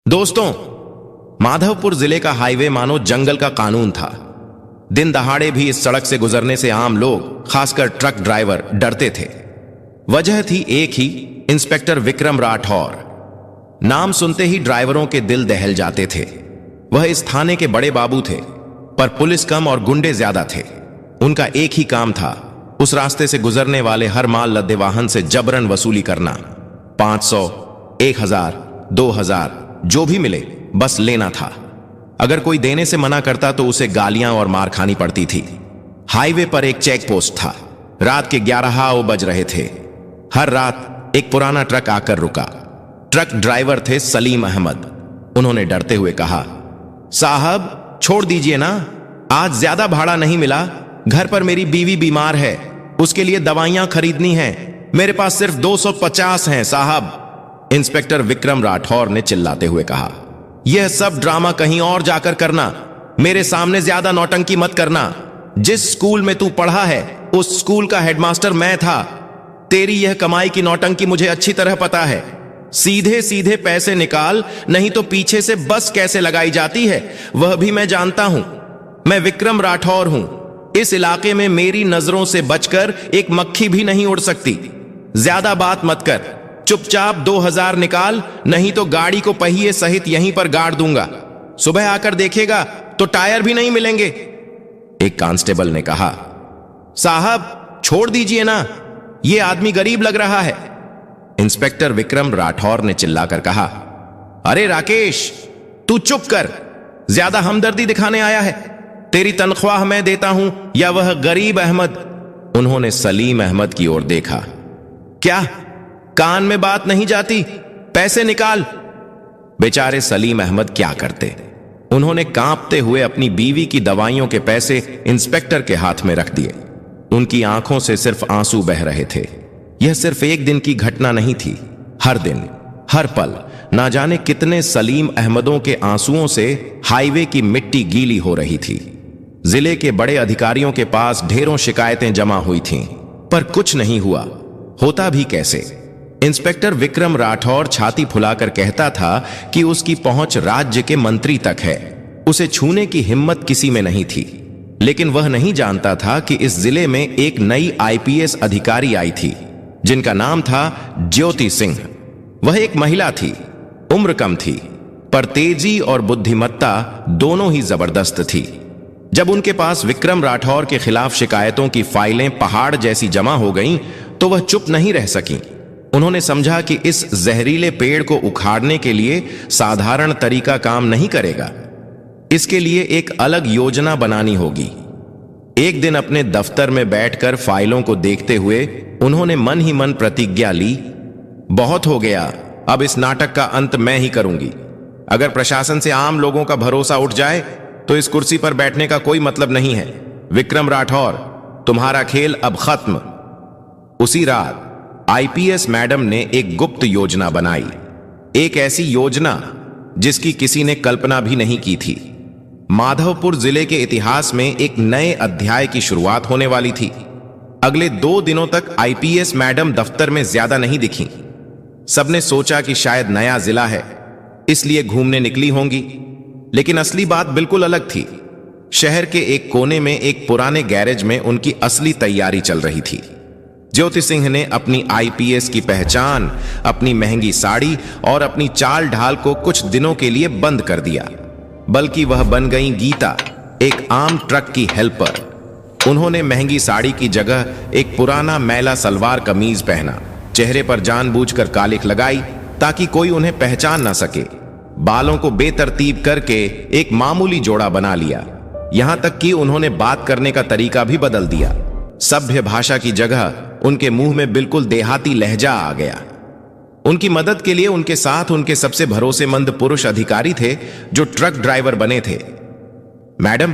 दोस्तों, माधवपुर जिले का हाईवे मानो जंगल का कानून था। दिन दहाड़े भी इस सड़क से गुजरने से आम लोग, खासकर ट्रक ड्राइवर, डरते थे। वजह थी एक ही, इंस्पेक्टर विक्रम राठौर। नाम सुनते ही ड्राइवरों के दिल दहल जाते थे। वह इस थाने के बड़े बाबू थे, पर पुलिस कम और गुंडे ज्यादा थे। उनका एक ही काम था, उस रास्ते से गुजरने वाले हर माल लद्दे वाहन से जबरन वसूली करना। 500, 1000, 2000 जो भी मिले बस लेना था। अगर कोई देने से मना करता तो उसे गालियां और मार खानी पड़ती थी। हाईवे पर एक चेक पोस्ट था। रात के 11 बज रहे थे। हर रात एक पुराना ट्रक आकर रुका। ट्रक ड्राइवर थे सलीम अहमद। उन्होंने डरते हुए कहा, साहब छोड़ दीजिए ना, आज ज्यादा भाड़ा नहीं मिला। घर पर मेरी बीवी बीमार है, उसके लिए दवाइयां खरीदनी हैं। मेरे पास सिर्फ 250 हैं साहब। इंस्पेक्टर विक्रम राठौर ने चिल्लाते हुए कहा, यह सब ड्रामा कहीं और जाकर करना, मेरे सामने ज्यादा नौटंकी मत करना। जिस स्कूल में तू पढ़ा है उस स्कूल का हेडमास्टर मैं था। तेरी यह कमाई की नौटंकी मुझे अच्छी तरह पता है। सीधे सीधे पैसे निकाल, नहीं तो पीछे से बस कैसे लगाई जाती है वह भी मैं जानता हूं। मैं विक्रम राठौर हूं। इस इलाके में मेरी नजरों से बचकर एक मक्खी भी नहीं उड़ सकती। ज्यादा बात मत कर, चुपचाप 2000 निकाल, नहीं तो गाड़ी को पहिए सहित यहीं पर गाड़ दूंगा। सुबह आकर देखेगा तो टायर भी नहीं मिलेंगे। एक कांस्टेबल ने कहा, साहब छोड़ दीजिए ना, यह आदमी गरीब लग रहा है। इंस्पेक्टर विक्रम राठौर ने चिल्लाकर कहा, अरे राकेश, तू चुप कर, ज्यादा हमदर्दी दिखाने आया है। तेरी तनख्वाह मैं देता हूं या वह गरीब अहमद? उन्होंने सलीम अहमद की ओर देखा। क्या कान में बात नहीं जाती? पैसे निकाल। बेचारे सलीम अहमद क्या करते। उन्होंने कांपते हुए अपनी बीवी की दवाइयों के पैसे इंस्पेक्टर के हाथ में रख दिए। उनकी आंखों से सिर्फ आंसू बह रहे थे। यह सिर्फ एक दिन की घटना नहीं थी। हर दिन, हर पल, ना जाने कितने सलीम अहमदों के आंसुओं से हाईवे की मिट्टी गीली हो रही थी। जिले के बड़े अधिकारियों के पास ढेरों शिकायतें जमा हुई थीं, पर कुछ नहीं हुआ। होता भी कैसे? इंस्पेक्टर विक्रम राठौर छाती फुलाकर कहता था कि उसकी पहुंच राज्य के मंत्री तक है। उसे छूने की हिम्मत किसी में नहीं थी। लेकिन वह नहीं जानता था कि इस जिले में एक नई आईपीएस अधिकारी आई थी, जिनका नाम था ज्योति सिंह। वह एक महिला थी, उम्र कम थी, पर तेजी और बुद्धिमत्ता दोनों ही जबरदस्त थी। जब उनके पास विक्रम राठौर के खिलाफ शिकायतों की फाइलें पहाड़ जैसी जमा हो गईं, तो वह चुप नहीं रह सकी। उन्होंने समझा कि इस जहरीले पेड़ को उखाड़ने के लिए साधारण तरीका काम नहीं करेगा। इसके लिए एक अलग योजना बनानी होगी। एक दिन अपने दफ्तर में बैठकर फाइलों को देखते हुए उन्होंने मन ही मन प्रतिज्ञा ली, बहुत हो गया, अब इस नाटक का अंत मैं ही करूंगी। अगर प्रशासन से आम लोगों का भरोसा उठ जाए तो इस कुर्सी पर बैठने का कोई मतलब नहीं है। विक्रम राठौर, तुम्हारा खेल अब खत्म। उसी रात आईपीएस मैडम ने एक गुप्त योजना बनाई। एक ऐसी योजना जिसकी किसी ने कल्पना भी नहीं की थी। माधवपुर जिले के इतिहास में एक नए अध्याय की शुरुआत होने वाली थी। अगले 2 दिनों तक आईपीएस मैडम दफ्तर में ज्यादा नहीं दिखी। सबने सोचा कि शायद नया जिला है, इसलिए घूमने निकली होंगी। लेकिन असली बात बिल्कुल अलग थी। शहर के एक कोने में एक पुराने गैरेज में उनकी असली तैयारी चल रही थी। ज्योति सिंह ने अपनी आईपीएस की पहचान, अपनी महंगी साड़ी और अपनी चाल ढाल को कुछ दिनों के लिए बंद कर दिया। बल्कि वह बन गई गीता, एक आम ट्रक की हेल्पर। उन्होंने महंगी साड़ी की जगह एक पुराना मैला सलवार कमीज पहना, चेहरे पर जानबूझकर कालिख लगाई ताकि कोई उन्हें पहचान ना सके। बालों को बेतरतीब करके एक मामूली जोड़ा बना लिया। यहां तक कि उन्होंने बात करने का तरीका भी बदल दिया। सभ्य भाषा की जगह उनके मुंह में बिल्कुल देहाती लहजा आ गया। उनकी मदद के लिए उनके साथ उनके सबसे भरोसेमंद पुरुष अधिकारी थे, जो ट्रक ड्राइवर बने थे। मैडम,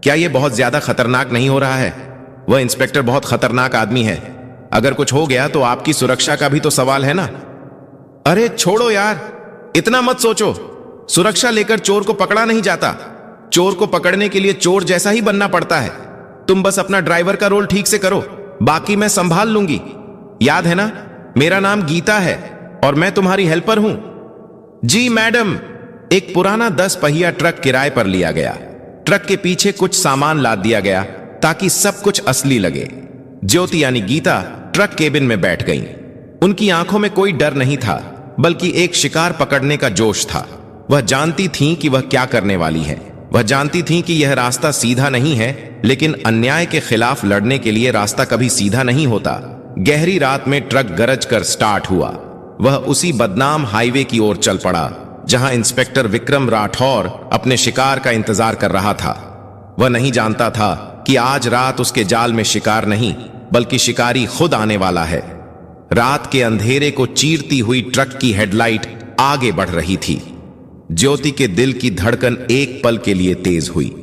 क्या यह बहुत ज्यादा खतरनाक नहीं हो रहा है? वह इंस्पेक्टर बहुत खतरनाक आदमी है। अगर कुछ हो गया तो आपकी सुरक्षा का भी तो सवाल है ना। अरे छोड़ो यार, इतना मत सोचो। सुरक्षा लेकर चोर को पकड़ा नहीं जाता। चोर को पकड़ने के लिए चोर जैसा ही बनना पड़ता है। तुम बस अपना ड्राइवर का रोल ठीक से करो, बाकी मैं संभाल लूंगी। याद है ना, मेरा नाम गीता है और मैं तुम्हारी हेल्पर हूं। जी मैडम। एक पुराना 10 पहिया ट्रक किराए पर लिया गया। ट्रक के पीछे कुछ सामान लाद दिया गया ताकि सब कुछ असली लगे। ज्योति यानी गीता ट्रक केबिन में बैठ गई। उनकी आंखों में कोई डर नहीं था, बल्कि एक शिकार पकड़ने का जोश था। वह जानती थीं कि वह क्या करने वाली है। वह जानती थीं कि यह रास्ता सीधा नहीं है, लेकिन अन्याय के खिलाफ लड़ने के लिए रास्ता कभी सीधा नहीं होता। गहरी रात में ट्रक गरज कर स्टार्ट हुआ। वह उसी बदनाम हाईवे की ओर चल पड़ा जहां इंस्पेक्टर विक्रम राठौर अपने शिकार का इंतजार कर रहा था। वह नहीं जानता था कि आज रात उसके जाल में शिकार नहीं, बल्कि शिकारी खुद आने वाला है। रात के अंधेरे को चीरती हुई ट्रक की हेडलाइट आगे बढ़ रही थी। ज्योति के दिल की धड़कन एक पल के लिए तेज हुई,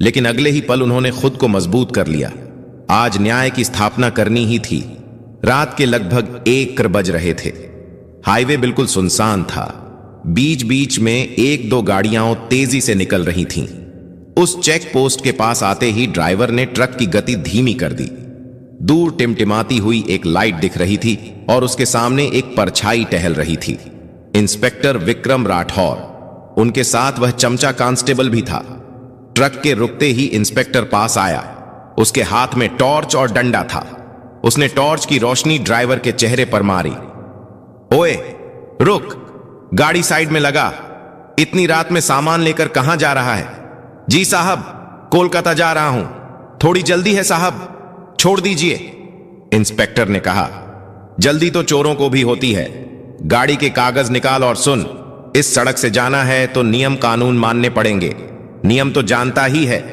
लेकिन अगले ही पल उन्होंने खुद को मजबूत कर लिया। आज न्याय की स्थापना करनी ही थी। रात के लगभग 1 बज रहे थे। हाईवे बिल्कुल सुनसान था। बीच बीच में 1-2 गाड़ियां तेजी से निकल रही थीं। उस चेक पोस्ट के पास आते ही ड्राइवर ने ट्रक की गति धीमी कर दी। दूर टिमटिमाती हुई एक लाइट दिख रही थी और उसके सामने एक परछाई टहल रही थी। इंस्पेक्टर विक्रम राठौर, उनके साथ वह चमचा कांस्टेबल भी था। ट्रक के रुकते ही इंस्पेक्टर पास आया। उसके हाथ में टॉर्च और डंडा था। उसने टॉर्च की रोशनी ड्राइवर के चेहरे पर मारी। ओए रुक, गाड़ी साइड में लगा। इतनी रात में सामान लेकर कहां जा रहा है? जी साहब, कोलकाता जा रहा हूं। थोड़ी जल्दी है साहब, छोड़ दीजिए, इंस्पेक्टर ने कहा। जल्दी तो चोरों को भी होती है। गाड़ी के कागज निकाल और सुन, इस सड़क से जाना है तो नियम कानून मानने पड़ेंगे। नियम तो जानता ही है।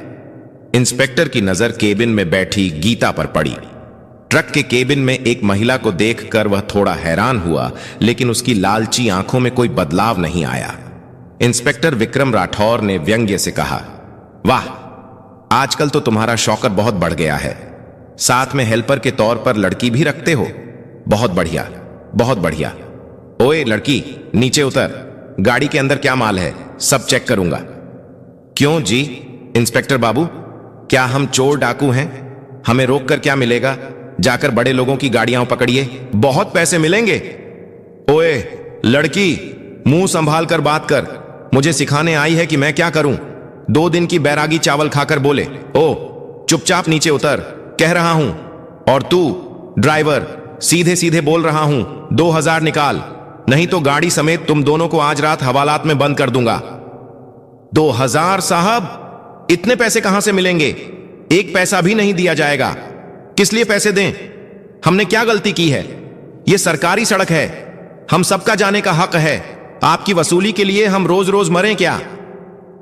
इंस्पेक्टर की नजर केबिन में बैठी गीता पर पड़ी। ट्रक के केबिन में एक महिला को देखकर वह थोड़ा हैरान हुआ, लेकिन उसकी लालची आंखों में कोई बदलाव नहीं आया। इंस्पेक्टर विक्रम राठौर ने व्यंग्य से कहा, वाह, आजकल तो तुम्हारा शौकत बहुत बढ़ गया है। साथ में हेल्पर के तौर पर लड़की भी रखते हो। बहुत बढ़िया, बहुत बढ़िया। ओए लड़की, नीचे उतर। गाड़ी के अंदर क्या माल है सब चेक करूंगा। क्यों जी इंस्पेक्टर बाबू, क्या हम चोर डाकू हैं? हमें रोककर क्या मिलेगा? जाकर बड़े लोगों की गाड़ियां पकड़िए, बहुत पैसे मिलेंगे। ओए लड़की, मुंह संभाल कर बात कर। मुझे सिखाने आई है कि मैं क्या करूं। 2 दिन की बैरागी चावल खाकर बोले। ओ चुपचाप नीचे उतर, कह रहा हूं। और तू ड्राइवर, सीधे सीधे बोल रहा हूं, 2000 निकाल, नहीं तो गाड़ी समेत तुम दोनों को आज रात हवालात में बंद कर दूंगा। 2000 साहब, इतने पैसे कहां से मिलेंगे? 1 पैसा भी नहीं दिया जाएगा। किस लिए पैसे दें? हमने क्या गलती की है? यह सरकारी सड़क है, हम सबका जाने का हक है। आपकी वसूली के लिए हम रोज रोज मरें क्या?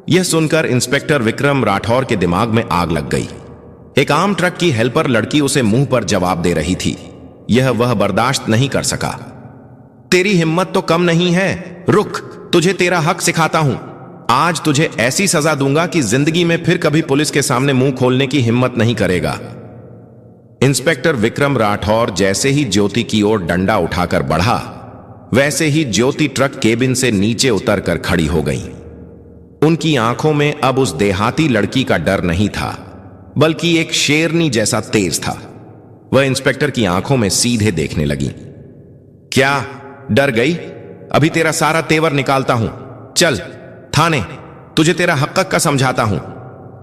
यह सुनकर इंस्पेक्टर विक्रम राठौर के दिमाग में आग लग गई। एक आम ट्रक की हेल्पर लड़की उसे मुंह पर जवाब दे रही थी। यह वह बर्दाश्त नहीं कर सका। तेरी हिम्मत तो कम नहीं है। रुक, तुझे तेरा हक सिखाता हूं। आज तुझे ऐसी सजा दूंगा कि जिंदगी में फिर कभी पुलिस के सामने मुंह खोलने की हिम्मत नहीं करेगा। इंस्पेक्टर विक्रम राठौर जैसे ही ज्योति की ओर डंडा उठाकर बढ़ा, वैसे ही ज्योति ट्रक केबिन से नीचे उतरकर खड़ी हो गई। उनकी आंखों में अब उस देहाती लड़की का डर नहीं था, बल्कि एक शेरनी जैसा तेज था। वह इंस्पेक्टर की आंखों में सीधे देखने लगी। क्या डर गई? अभी तेरा सारा तेवर निकालता हूं। चल थाने, तुझे तेरा हक का समझाता हूं।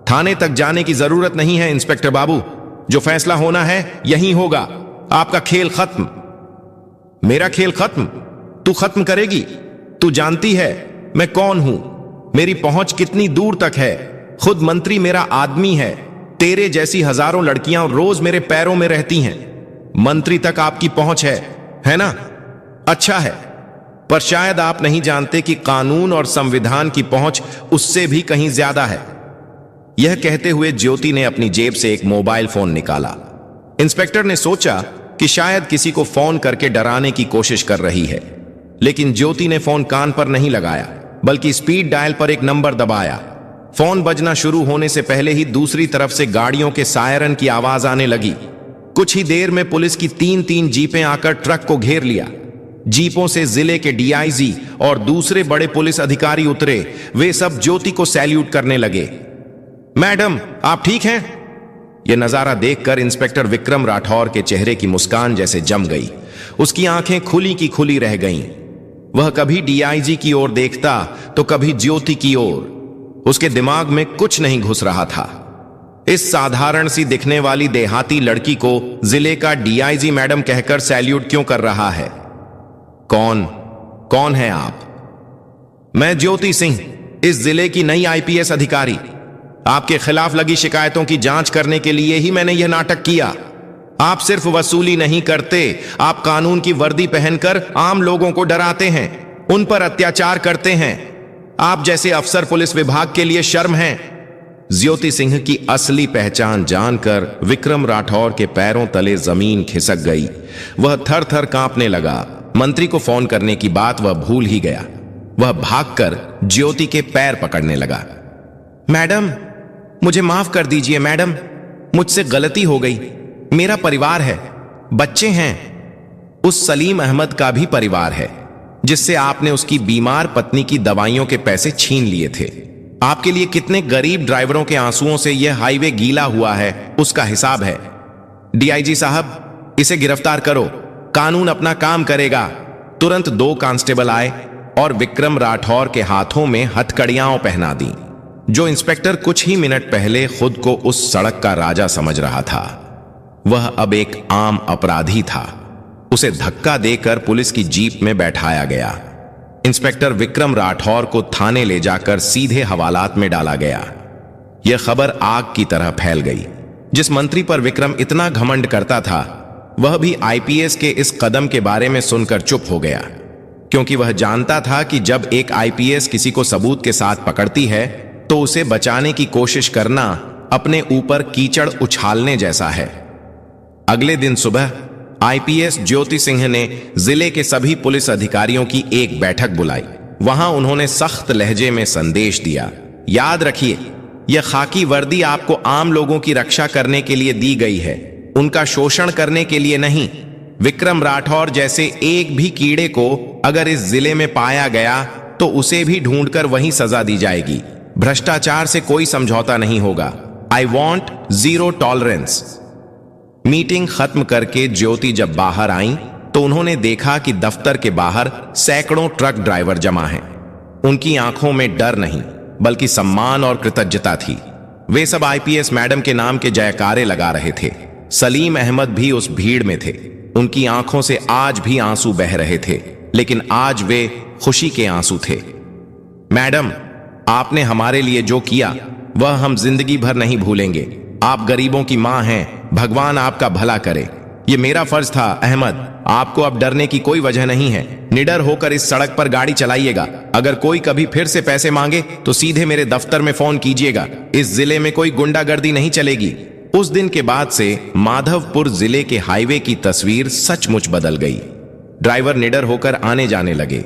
थाने तक जाने की जरूरत नहीं है इंस्पेक्टर बाबू, जो फैसला होना है यहीं होगा। आपका खेल खत्म। मेरा खेल खत्म? तू खत्म करेगी? तू जानती है मैं कौन हूं, मेरी पहुंच कितनी दूर तक है। खुद मंत्री मेरा आदमी है। तेरे जैसी हजारों लड़कियां रोज मेरे पैरों में रहती हैं। मंत्री तक आपकी पहुंच है ना? अच्छा है, पर शायद आप नहीं जानते कि कानून और संविधान की पहुंच उससे भी कहीं ज्यादा है। यह कहते हुए ज्योति ने अपनी जेब से एक मोबाइल फोन निकाला। इंस्पेक्टर ने सोचा कि शायद किसी को फोन करके डराने की कोशिश कर रही है, लेकिन ज्योति ने फोन कान पर नहीं लगाया, बल्कि स्पीड डायल पर एक नंबर दबाया। फोन बजना शुरू होने से पहले ही दूसरी तरफ से गाड़ियों के सायरन की आवाज आने लगी। कुछ ही देर में पुलिस की 3-3 जीपें आकर ट्रक को घेर लिया। जीपों से जिले के डीआईजी और दूसरे बड़े पुलिस अधिकारी उतरे। वे सब ज्योति को सैल्यूट करने लगे। मैडम, आप ठीक हैं? यह नजारा देखकर इंस्पेक्टर विक्रम राठौर के चेहरे की मुस्कान जैसे जम गई। उसकी आंखें खुली की खुली रह गईं। वह कभी डीआईजी की ओर देखता तो कभी ज्योति की ओर। उसके दिमाग में कुछ नहीं घुस रहा था। इस साधारण सी दिखने वाली देहाती लड़की को जिले का डीआईजी मैडम कहकर सैल्यूट क्यों कर रहा है? कौन है आप? मैं ज्योति सिंह, इस जिले की नई आईपीएस अधिकारी। आपके खिलाफ लगी शिकायतों की जांच करने के लिए ही मैंने यह नाटक किया। आप सिर्फ वसूली नहीं करते, आप कानून की वर्दी पहनकर आम लोगों को डराते हैं, उन पर अत्याचार करते हैं। आप जैसे अफसर पुलिस विभाग के लिए शर्म है। ज्योति सिंह की असली पहचान जानकर विक्रम राठौर के पैरों तले जमीन खिसक गई। वह थर थर कांपने लगा। मंत्री को फोन करने की बात वह भूल ही गया। वह भागकर ज्योति के पैर पकड़ने लगा। मैडम, मुझे माफ कर दीजिए मैडम, मुझसे गलती हो गई। मेरा परिवार है, बच्चे हैं। उस सलीम अहमद का भी परिवार है जिससे आपने उसकी बीमार पत्नी की दवाइयों के पैसे छीन लिए थे। आपके लिए कितने गरीब ड्राइवरों के आंसुओं से यह हाईवे गीला हुआ है, उसका हिसाब है। डीआईजी साहब, इसे गिरफ्तार करो, कानून अपना काम करेगा। तुरंत 2 कांस्टेबल आए और विक्रम राठौर के हाथों में हथकड़ियां पहना दी। जो इंस्पेक्टर कुछ ही मिनट पहले खुद को उस सड़क का राजा समझ रहा था, वह अब एक आम अपराधी था। उसे धक्का देकर पुलिस की जीप में बैठाया गया। इंस्पेक्टर विक्रम राठौर को थाने ले जाकर सीधे हवालात में डाला गया। यह खबर आग की तरह फैल गई। जिस मंत्री पर विक्रम इतना घमंड करता था, वह भी आईपीएस के इस कदम के बारे में सुनकर चुप हो गया, क्योंकि वह जानता था कि जब एक आईपीएस किसी को सबूत के साथ पकड़ती है तो उसे बचाने की कोशिश करना अपने ऊपर कीचड़ उछालने जैसा है। अगले दिन सुबह आईपीएस ज्योति सिंह ने जिले के सभी पुलिस अधिकारियों की एक बैठक बुलाई। वहां उन्होंने सख्त लहजे में संदेश दिया, याद रखिए, यह खाकी वर्दी आपको आम लोगों की रक्षा करने के लिए दी गई है, उनका शोषण करने के लिए नहीं। विक्रम राठौर जैसे एक भी कीड़े को अगर इस जिले में पाया गया तो उसे भी ढूंढकर वहीं सजा दी जाएगी। भ्रष्टाचार से कोई समझौता नहीं होगा। I want zero tolerance. Meeting खत्म करके ज्योति जब बाहर आई तो उन्होंने देखा कि दफ्तर के बाहर सैकड़ों ट्रक ड्राइवर जमा हैं। उनकी आंखों में डर नहीं बल्कि सम्मान और कृतज्ञता थी। वे सब आईपीएस मैडम के नाम के जयकारे लगा रहे थे। सलीम अहमद भी उस भीड़ में थे। उनकी आंखों से आज भी आंसू बह रहे थे, लेकिन आज वे खुशी के आंसू थे। मैडम, आपने हमारे लिए जो किया वह हम जिंदगी भर नहीं भूलेंगे। आप गरीबों की मां हैं, भगवान आपका भला करे। ये मेरा फर्ज था। अहमद, आपको अब डरने की कोई वजह नहीं है। निडर होकर इस सड़क पर गाड़ी चलाइएगा। अगर कोई कभी फिर से पैसे मांगे तो सीधे मेरे दफ्तर में फोन कीजिएगा। इस जिले में कोई गुंडागर्दी नहीं चलेगी। उस दिन के बाद से माधवपुर जिले के हाईवे की तस्वीर सचमुच बदल गई। ड्राइवर निडर होकर आने जाने लगे।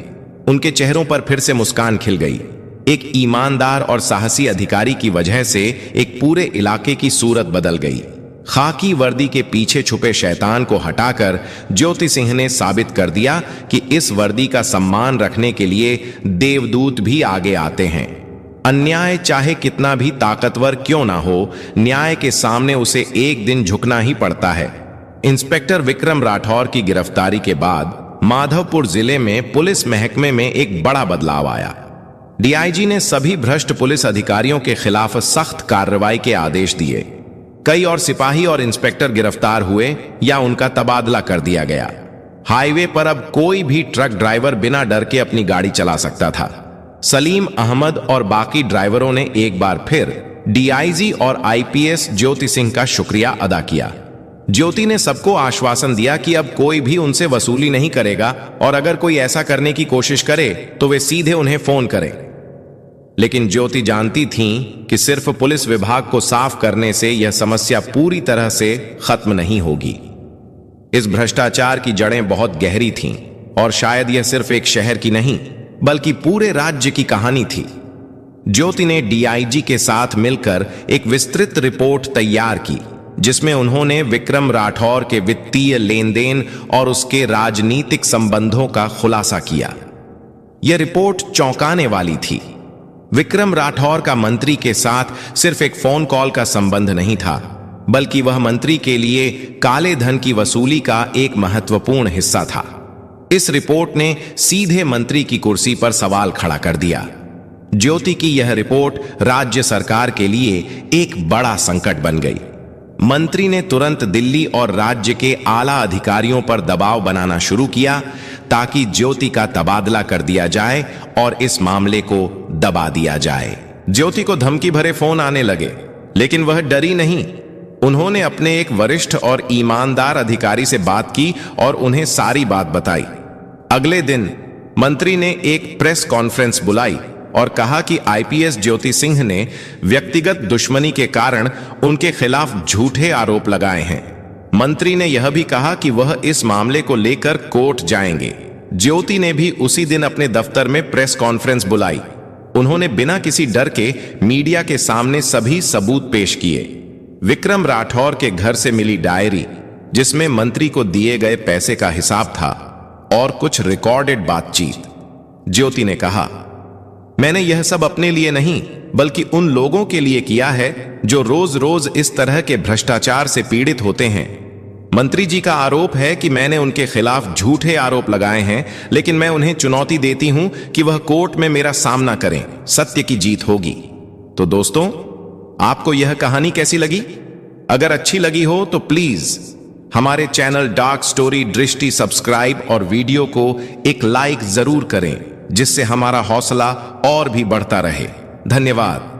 उनके चेहरों पर फिर से मुस्कान खिल गई। एक ईमानदार और साहसी अधिकारी की वजह से एक पूरे इलाके की सूरत बदल गई। खाकी वर्दी के पीछे छुपे शैतान को हटाकर ज्योति सिंह ने साबित कर दिया कि इस वर्दी का सम्मान रखने के लिए देवदूत भी आगे आते हैं। अन्याय चाहे कितना भी ताकतवर क्यों ना हो, न्याय के सामने उसे एक दिन झुकना ही पड़ता है। इंस्पेक्टर विक्रम राठौर की गिरफ्तारी के बाद माधवपुर जिले में पुलिस महकमे में एक बड़ा बदलाव आया। डीआईजी ने सभी भ्रष्ट पुलिस अधिकारियों के खिलाफ सख्त कार्रवाई के आदेश दिए। कई और सिपाही और इंस्पेक्टर गिरफ्तार हुए या उनका तबादला कर दिया गया। हाईवे पर अब कोई भी ट्रक ड्राइवर बिना डर के अपनी गाड़ी चला सकता था। सलीम अहमद और बाकी ड्राइवरों ने एक बार फिर डीआईजी और आईपीएस ज्योति सिंह का शुक्रिया अदा किया। ज्योति ने सबको आश्वासन दिया कि अब कोई भी उनसे वसूली नहीं करेगा और अगर कोई ऐसा करने की कोशिश करे तो वे सीधे उन्हें फोन करें। लेकिन ज्योति जानती थीं कि सिर्फ पुलिस विभाग को साफ करने से यह समस्या पूरी तरह से खत्म नहीं होगी। इस भ्रष्टाचार की जड़ें बहुत गहरी थीं और शायद यह सिर्फ एक शहर की नहीं बल्कि पूरे राज्य की कहानी थी। ज्योति ने डीआईजी के साथ मिलकर एक विस्तृत रिपोर्ट तैयार की जिसमें उन्होंने विक्रम राठौर के वित्तीय लेन देन और उसके राजनीतिक संबंधों का खुलासा किया। यह रिपोर्ट चौंकाने वाली थी। विक्रम राठौर का मंत्री के साथ सिर्फ एक फोन कॉल का संबंध नहीं था, बल्कि वह मंत्री के लिए काले धन की वसूली का एक महत्वपूर्ण हिस्सा था। इस रिपोर्ट ने सीधे मंत्री की कुर्सी पर सवाल खड़ा कर दिया। ज्योति की यह रिपोर्ट राज्य सरकार के लिए एक बड़ा संकट बन गई। मंत्री ने तुरंत दिल्ली और राज्य के आला अधिकारियों पर दबाव बनाना शुरू किया ताकि ज्योति का तबादला कर दिया जाए और इस मामले को दबा दिया जाए। ज्योति को धमकी भरे फोन आने लगे, लेकिन वह डरी नहीं। उन्होंने अपने एक वरिष्ठ और ईमानदार अधिकारी से बात की और उन्हें सारी बात बताई। अगले दिन मंत्री ने एक प्रेस कॉन्फ्रेंस बुलाई और कहा कि आईपीएस ज्योति सिंह ने व्यक्तिगत दुश्मनी के कारण उनके खिलाफ झूठे आरोप लगाए हैं। मंत्री ने यह भी कहा कि वह इस मामले को लेकर कोर्ट जाएंगे। ज्योति ने भी उसी दिन अपने दफ्तर में प्रेस कॉन्फ्रेंस बुलाई। उन्होंने बिना किसी डर के मीडिया के सामने सभी सबूत पेश किए। विक्रम राठौर के घर से मिली डायरी, जिसमें मंत्री को दिए गए पैसे का हिसाब था, और कुछ रिकॉर्डेड बातचीत। ज्योति ने कहा, मैंने यह सब अपने लिए नहीं बल्कि उन लोगों के लिए किया है जो रोज रोज इस तरह के भ्रष्टाचार से पीड़ित होते हैं। मंत्री जी का आरोप है कि मैंने उनके खिलाफ झूठे आरोप लगाए हैं, लेकिन मैं उन्हें चुनौती देती हूं कि वह कोर्ट में मेरा सामना करें। सत्य की जीत होगी। तो दोस्तों, आपको यह कहानी कैसी लगी? अगर अच्छी लगी हो तो प्लीज हमारे चैनल डार्क स्टोरी दृष्टि सब्सक्राइब और वीडियो को एक लाइक जरूर करें, जिससे हमारा हौसला और भी बढ़ता रहे। धन्यवाद।